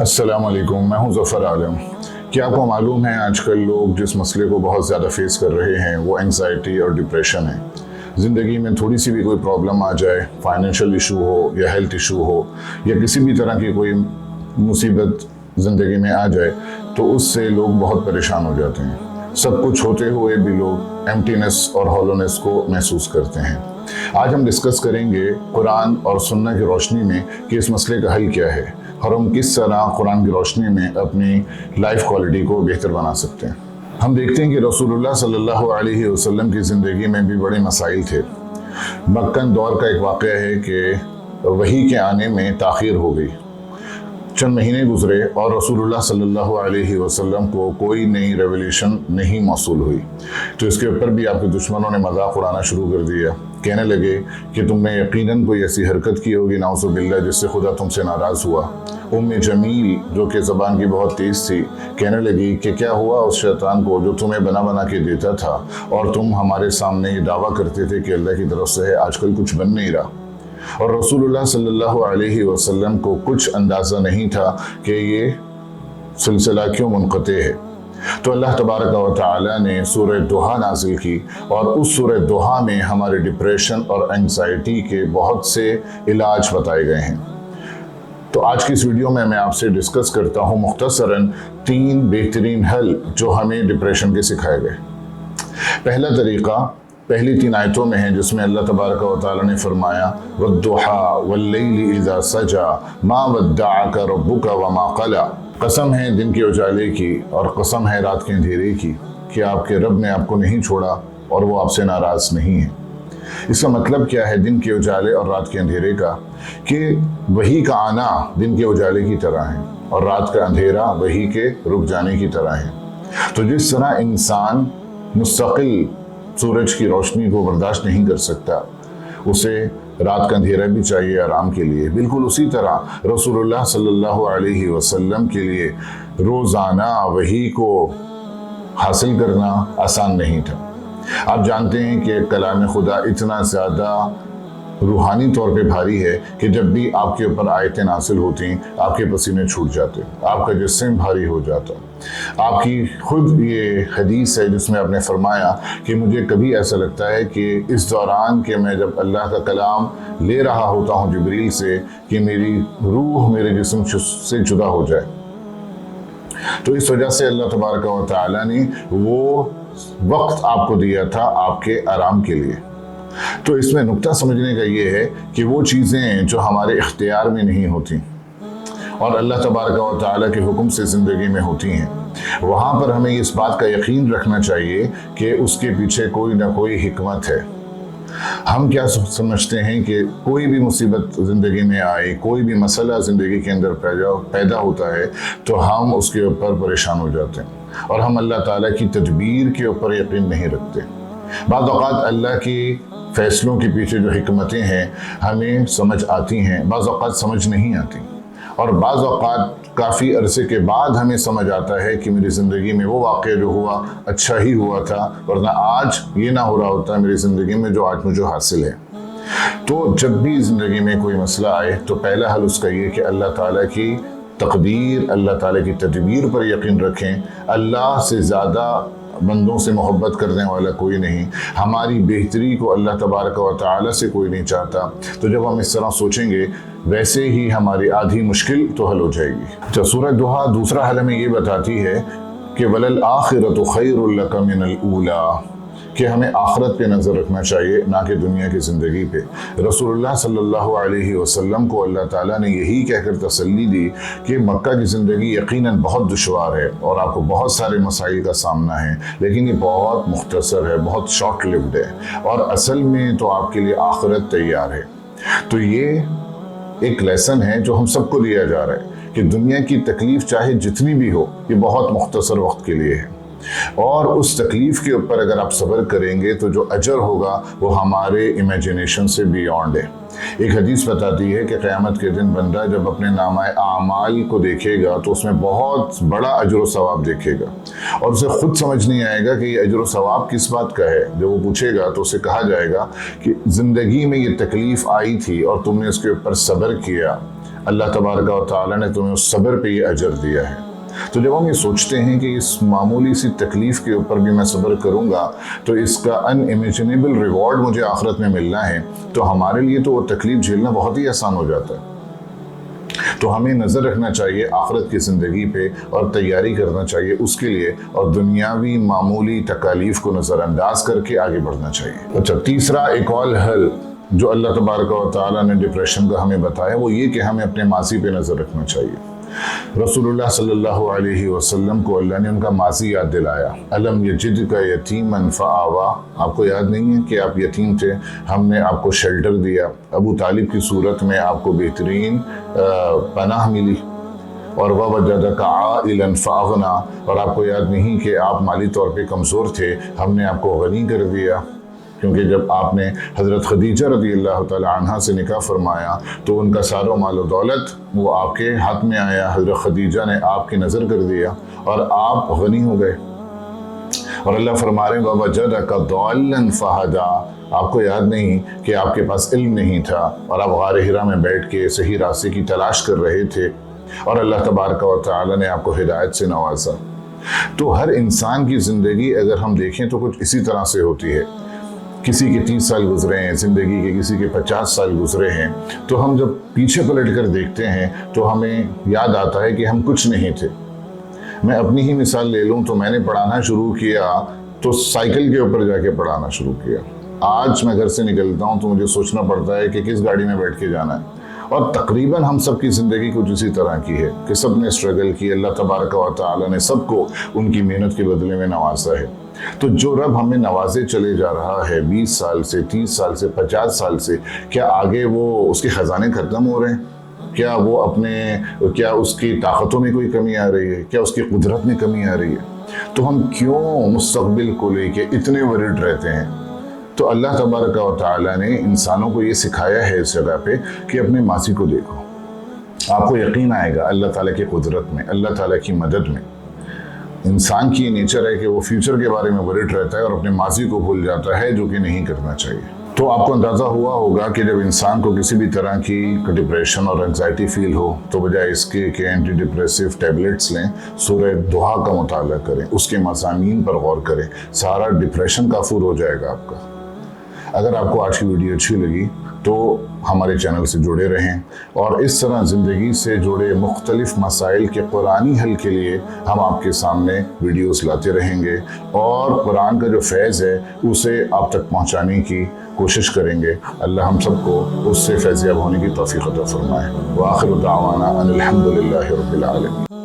अस्सलाम वालेकुम, मैं हूं ज़फ़र आलम। क्या आपको मालूम है आजकल लोग जिस मसले को बहुत ज़्यादा फेस कर रहे हैं वो एंग्जाइटी और डिप्रेशन है। ज़िंदगी में थोड़ी सी भी कोई प्रॉब्लम आ जाए, फाइनेंशियल इशू हो या हेल्थ इशू हो या किसी भी तरह की कोई मुसीबत ज़िंदगी में आ जाए तो उससे लोग बहुत परेशान हो जाते हैं। सब कुछ होते हुए भी लोग एम्प्टीनेस और हॉलोनेस को महसूस करते हैं। आज हम डिस्कस करेंगे कुरान और सुन्ना की रोशनी में कि इस मसले का हल क्या है और हम किस तरह कुरान की रोशनी में अपनी लाइफ क्वालिटी को बेहतर बना सकते हैं। हम देखते हैं कि रसूलुल्लाह सल्लल्लाहु अलैहि वसल्लम की ज़िंदगी में भी बड़े मसाइल थे। मक्कन दौर का एक वाक़या है कि वही के आने में ताख़ीर हो गई। चंद महीने गुजरे और रसूलुल्लाह सल्लल्लाहु अलैहि वसल्लम को कोई नई रेवल्यूशन नहीं मौसूल हुई, तो इसके ऊपर भी आपके दुश्मनों ने मजाक उड़ाना शुरू कर दिया। कहने लगे कि तुमने यकीनन कोई ऐसी हरकत की होगी नाउज़ुबिल्लाह जिससे खुदा तुमसे नाराज़ हुआ। उम्मे जमील जो कि ज़बान की बहुत तेज़ थी कहने लगी कि क्या हुआ उस शैतान को जो तुम्हें बना बना के देता था और तुम हमारे सामने ये दावा करते थे कि अल्लाह की तरफ से है, आजकल कुछ बन नहीं रहा। और रसूलुल्लाह सल्लल्लाहु अलैहि वसल्लम को कुछ अंदाज़ा नहीं था कि ये सिलसिला क्यों मुनक़ते है। तो अल्लाह तबारक व तआला ने सूरह दुहा नाज़िल की और उस सूरह दुहा में हमारे डिप्रेशन और एंग्जाइटी के बहुत से इलाज बताए गए हैं। तो आज की इस वीडियो में मैं आपसे डिस्कस करता हूँ मुख्तसरन 3 बेहतरीन हल जो हमें डिप्रेशन के सिखाए गए। पहला तरीक़ा पहली 3 आयतों में है जिसमें अल्लाह तबारक व तआला ने फरमाया वद्दुहा वल्लैलि इज़ा सजा मा वद्दअका रब्बुका वमा क़ला। कसम है दिन के उजाले की और कसम है रात के अंधेरे की कि आपके रब ने आपको नहीं छोड़ा और वो आपसे नाराज़ नहीं है। इसका मतलब क्या है दिन के उजाले और रात के अंधेरे का? कि वही का आना दिन के उजाले की तरह है और रात का अंधेरा वही के रुक जाने की तरह है। तो जिस तरह इंसान मुस्तकिल सूरज की रोशनी को बर्दाश्त नहीं कर सकता, उसे रात का अंधेरा भी चाहिए आराम के लिए, बिल्कुल उसी तरह रसूलुल्लाह सल्लल्लाहु अलैहि वसल्लम के लिए रोज़ाना वही को हासिल करना आसान नहीं था। आप जानते हैं कि कलाम खुदा इतना ज़्यादा रूहानी तौर पे भारी है कि जब भी आपके ऊपर आयतें नासिल होती आपके पसीने छूट जाते, आपका जिस्म भारी हो जाता। आपकी खुद ये हदीस है जिसमें आपने फरमाया कि मुझे कभी ऐसा लगता है कि इस दौरान कि मैं जब अल्लाह का कलाम ले रहा होता हूँ जिब्रील से कि मेरी रूह मेरे जिस्म से जुदा हो जाए। तो इस वजह से अल्लाह तबारक व तआला ने वो वक्त आपको दिया था आपके आराम के लिए। तो इसमें नुक्ता समझने का ये है कि वो चीज़ें जो हमारे इख्तियार में नहीं होती और अल्लाह तबारक व तआला के हुक्म से ज़िंदगी में होती हैं, वहाँ पर हमें इस बात का यकीन रखना चाहिए कि उसके पीछे कोई ना कोई हिकमत है। हम क्या समझते हैं कि कोई भी मुसीबत ज़िंदगी में आए, कोई भी मसला ज़िंदगी के अंदर पैदा होता है तो हम उसके ऊपर परेशान हो जाते हैं और हम अल्लाह ताला की तदबीर के ऊपर यकीन नहीं रखते। बाज़ औक़ात अल्लाह की फ़ैसलों के पीछे जो हिकमतें हैं हमें समझ आती हैं, बाज़ औक़ात समझ नहीं आती और बाज़ औक़ात काफ़ी अरसे के बाद हमें समझ आता है कि मेरी ज़िंदगी में वो वाक़या जो हुआ अच्छा ही हुआ था, वरना आज ये ना हो रहा होता मेरी ज़िंदगी में जो आज मुझे हासिल है। तो जब भी ज़िंदगी में कोई मसला आए तो पहला हल उसका ये कि अल्लाह ताला की तकदीर, अल्लाह ताला की तदबीर पर यकीन रखें। अल्लाह से ज़्यादा बंदों से मोहब्बत करने वाला कोई नहीं, हमारी बेहतरी को अल्लाह तबारक व तआला से कोई नहीं चाहता। तो जब हम इस तरह सोचेंगे वैसे ही हमारी आधी मुश्किल तो हल हो जाएगी। तो सूरह दुहा दूसरा हल हमें ये बताती है कि वलल आखिरतु खैरुल लका मिनल ऊला, कि हमें आखिरत पे नज़र रखना चाहिए ना कि दुनिया की ज़िंदगी पे। रसूलुल्लाह सल्लल्लाहु अलैहि वसल्लम को अल्लाह ताला ने यही कहकर तसल्ली दी कि मक्का की ज़िंदगी यकीनन बहुत दुश्वार है और आपको बहुत सारे मसाइल का सामना है, लेकिन ये बहुत मुख्तसर है, बहुत शॉर्ट लिव्ड है और असल में तो आपके लिए आखिरत तैयार है। तो ये एक लेसन है जो हम सबको दिया जा रहा है कि दुनिया की तकलीफ़ चाहे जितनी भी हो ये बहुत मुख्तसर वक्त के लिए है और उस तकलीफ़ के ऊपर अगर आप सब्र करेंगे तो जो अजर होगा वो हमारे इमेजिनेशन से बियॉन्ड है। एक हदीस बताती है कि क़यामत के दिन बंदा जब अपने नामाए आमाल को देखेगा तो उसमें बहुत बड़ा अजर व सवाब देखेगा और उसे खुद समझ नहीं आएगा कि ये अजर व सवाब किस बात का है। जब वो पूछेगा तो उसे कहा जाएगा कि ज़िंदगी में ये तकलीफ़ आई थी और तुमने उसके ऊपर सब्र किया, اللہ تبارک و تعالیٰ نے تمہیں اس صبر پہ یہ اجر دیا ہے۔ تو جب ہم یہ سوچتے ہیں کہ اس معمولی سی تکلیف کے اوپر بھی میں صبر کروں گا تو اس کا ان امیجنیبل ریوارڈ مجھے آخرت میں ملنا ہے، تو ہمارے لیے تو وہ تکلیف جھیلنا بہت ہی آسان ہو جاتا ہے۔ تو ہمیں نظر رکھنا چاہیے آخرت کی زندگی پہ اور تیاری کرنا چاہیے اس کے لیے، اور دنیاوی معمولی تکالیف کو نظر انداز کر کے آگے بڑھنا چاہیے۔ اچھا، تیسرا ایک اور حل جو اللہ تبارک و تعالیٰ نے ڈپریشن کا ہمیں بتایا وہ یہ کہ ہمیں اپنے ماضی پہ نظر رکھنا چاہیے۔ رسول اللہ صلی اللہ علیہ وسلم کو اللہ نے ان کا ماضی یاد دلایا۔ الم یجدک یتیما فآوا، آپ کو یاد نہیں ہے کہ آپ یتیم تھے، ہم نے آپ کو شیلٹر دیا، ابو طالب کی صورت میں آپ کو بہترین پناہ ملی، اور ووجدک عائلا فاغنا، اور آپ کو یاد نہیں کہ آپ مالی طور پہ کمزور تھے، ہم نے آپ کو غنی کر دیا، کیونکہ جب آپ نے حضرت خدیجہ رضی اللہ تعالی عنہا سے نکاح فرمایا تو ان کا سارا مال و دولت وہ آپ کے ہاتھ میں آیا، حضرت خدیجہ نے آپ کی نظر کر دیا اور آپ غنی ہو گئے۔ اور اللہ فرما رہے ہیں وَوَجَدَكَ ضَالًّا فَهَدَىٰ، آپ کو یاد نہیں کہ آپ کے پاس علم نہیں تھا اور آپ غار حرا میں بیٹھ کے صحیح راستے کی تلاش کر رہے تھے، اور اللہ تبارک و تعالی نے آپ کو ہدایت سے نوازا۔ تو ہر انسان کی زندگی اگر ہم دیکھیں تو کچھ اسی طرح سے ہوتی ہے، کسی کے 30 سال گزرے ہیں زندگی کے، کسی کے 50 سال گزرے ہیں، تو ہم جب پیچھے پلٹ کر دیکھتے ہیں تو ہمیں یاد آتا ہے کہ ہم کچھ نہیں تھے۔ میں اپنی ہی مثال لے لوں تو میں نے پڑھانا شروع کیا تو سائیکل کے اوپر جا کے پڑھانا شروع کیا۔ آج میں گھر سے نکلتا ہوں تو مجھے سوچنا پڑتا ہے کہ کس گاڑی میں بیٹھ کے جانا ہے، اور تقریباً ہم سب کی زندگی کچھ اسی طرح کی ہے کہ سب نے اسٹرگل کی، اللہ تبارک و تعالی نے سب کو ان کی محنت کے بدلے میں نوازا ہے۔ تو جو رب ہمیں نوازے چلے جا رہا ہے 20 سال سے، 30 سال سے، 50 سال سے، کیا آگے وہ اس کے خزانے ختم ہو رہے ہیں؟ کیا اس کی طاقتوں میں کوئی کمی آ رہی ہے؟ کیا اس کی قدرت میں کمی آ رہی ہے؟ تو ہم کیوں مستقبل کو لے کے اتنے ورڈ رہتے ہیں؟ تو اللہ تبارک و تعالیٰ نے انسانوں کو یہ سکھایا ہے اس جگہ پہ کہ اپنے ماضی کو دیکھو، آپ کو یقین آئے گا اللہ تعالیٰ کی قدرت میں، اللہ تعالیٰ کی مدد میں۔ انسان کی یہ نیچر ہے کہ وہ فیوچر کے بارے میں ورڈ رہتا ہے اور اپنے ماضی کو بھول جاتا ہے، جو کہ نہیں کرنا چاہیے۔ تو آپ کو اندازہ ہوا ہوگا کہ جب انسان کو کسی بھی طرح کی ڈپریشن اور انگزائٹی فیل ہو تو بجائے اس کے کہ اینٹی ڈپریسو ٹیبلٹس لیں، سورہ دہا کا مطالعہ کریں، اس کے مضامین پر غور کریں، سارا ڈپریشن کافور ہو جائے گا آپ کا۔ اگر آپ کو آج کی ویڈیو اچھی لگی تو ہمارے چینل سے جڑے رہیں، اور اس طرح زندگی سے جڑے مختلف مسائل کے قرآنی حل کے لیے ہم آپ کے سامنے ویڈیوز لاتے رہیں گے، اور قرآن کا جو فیض ہے اسے آپ تک پہنچانے کی کوشش کریں گے۔ اللہ ہم سب کو اس سے فیضیاب ہونے کی توفیق عطا فرمائے۔ وآخر دعوانا ان الحمد للہ رب العالمین۔